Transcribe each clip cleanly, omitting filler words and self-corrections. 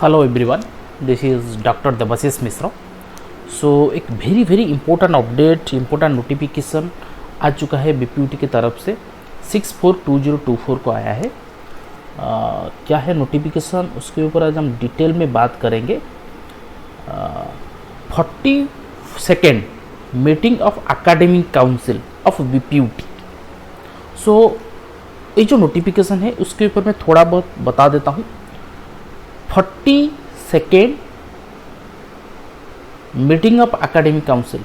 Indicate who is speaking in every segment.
Speaker 1: Hello everyone, this is doctor Debashish Mishra. So एक very important update, important notification आ चुका है बीपीयूटी की तरफ से 642024 को आया है। क्या है नोटिफिकेशन, उसके ऊपर आज हम डिटेल में बात करेंगे। 42nd meeting of academic council of BPUT. So ये जो नोटिफिकेशन है उसके ऊपर मैं थोड़ा बहुत बता देता हूँ। 42nd meeting of academic council,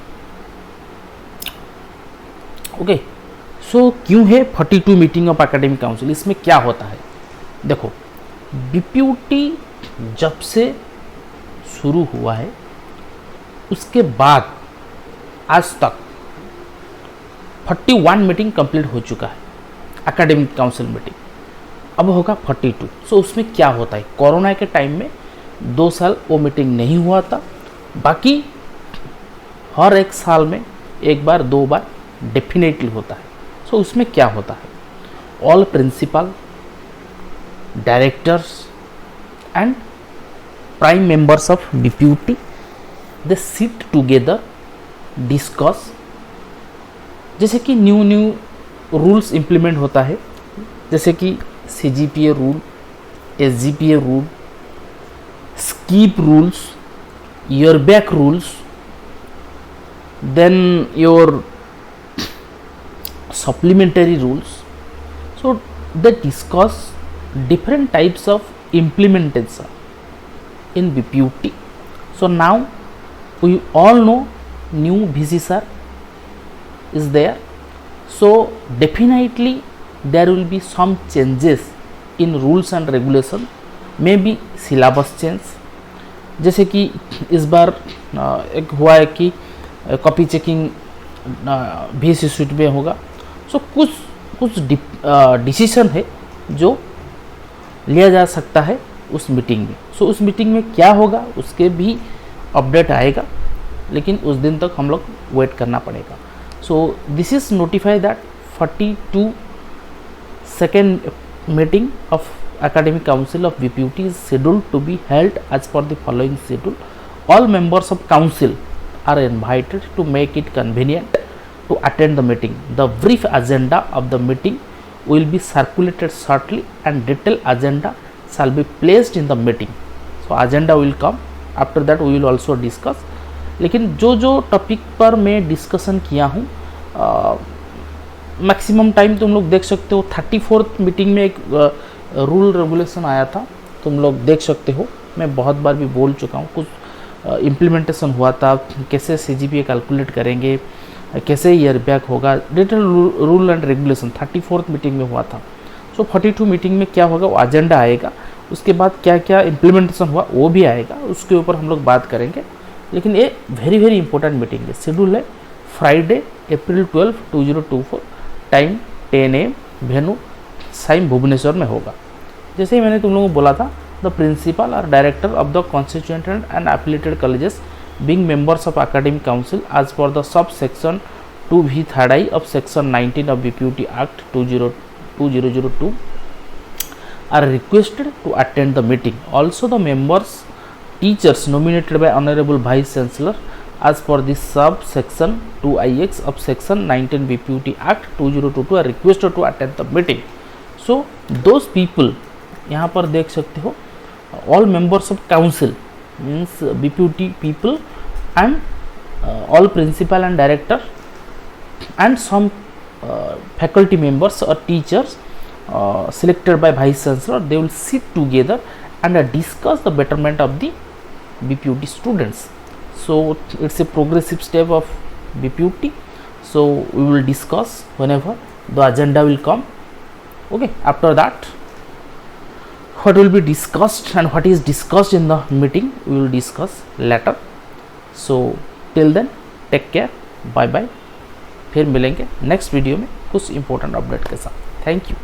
Speaker 1: okay. So क्यों है 42 मीटिंग ऑफ एकेडमिक काउंसिल, इसमें क्या होता है? देखो, बीपीयूटी जब से शुरू हुआ है उसके बाद आज तक 41 मीटिंग कंप्लीट हो चुका है, एकेडमिक काउंसिल मीटिंग। अब होगा 42। सो उसमें क्या होता है, कोरोना के टाइम में 2 साल वो मीटिंग नहीं हुआ था, बाकी हर एक साल में एक बार 2 बार डेफिनेटली होता है। सो उसमें क्या होता है, all principal, directors and prime members of BPUT they sit together, discuss. जैसे कि न्यू रूल्स इम्प्लीमेंट होता है, जैसे कि CGPA rule, SGPA rule, skip rules, year back rules, then your supplementary rules. So they discuss different types of implementation in BPUT. So now we all know new VCSR is there. So definitely there will be some changes in rules and regulation, maybe syllabus change। जैसे कि इस बार एक हुआ है कि copy checking VC sheet में होगा। सो कुछ डिसीजन है जो लिया जा सकता है उस मीटिंग में। सो उस मीटिंग में क्या होगा उसके भी अपडेट आएगा, लेकिन उस दिन तक हम लोग वेट करना पड़ेगा। So this is notify that 42nd meeting of Academic Council of BPUT is scheduled to be held as per the following schedule. All members of council are invited to make it convenient to attend the meeting. The brief agenda of the meeting will be circulated shortly and detailed agenda shall be placed in the meeting. So agenda will come, after that we will also discuss. लेकिन जो topic पर मैं discussion किया हूँ, maximum time तुम लोग देख सकते हो। 34th मीटिंग में एक रूल रेगुलेशन आया था, तुम लोग देख सकते हो। मैं बहुत बार भी बोल चुका हूँ, कुछ इम्प्लीमेंटेशन हुआ था, कैसे CGPA कैलकुलेट करेंगे, कैसे ईयर बैक होगा, detail rule and regulation 34th meeting में हुआ था। सो 42 मीटिंग में क्या होगा, वो एजेंडा आएगा, उसके बाद क्या क्या इम्प्लीमेंटेशन हुआ वो भी आएगा, उसके ऊपर हम लोग बात करेंगे। लेकिन ये वेरी इंपॉर्टेंट मीटिंग है। शेड्यूल है Friday April 12, 2024, time 10 AM, venue साइम भुवनेश्वर में होगा। जैसे ही मैंने तुम लोगों को बोला था, द प्रिंसिपल और director of the constituent and affiliated colleges being members of academic council as per the sub section 2B third I of section 19 of BPUT act 2002 are requested to attend the meeting. Also the members, teachers nominated by Honorable Vice Chancellor as per the subsection 2IX of section 19 BPUT Act 2022 are requested to attend the meeting. So those people, यहाँ पर देख सकते हो, all members of council means BPUT people and all principal and director and some faculty members or teachers selected by Vice Chancellor, they will sit together and discuss the betterment of the BPUT students. So it's a progressive step of BPUT. So we will discuss whenever the agenda will come. Okay, after that what will be discussed and what is discussed in the meeting we will discuss later. So till then take care, bye bye। फिर मिलेंगे next video में कुछ important update के साथ। Thank you.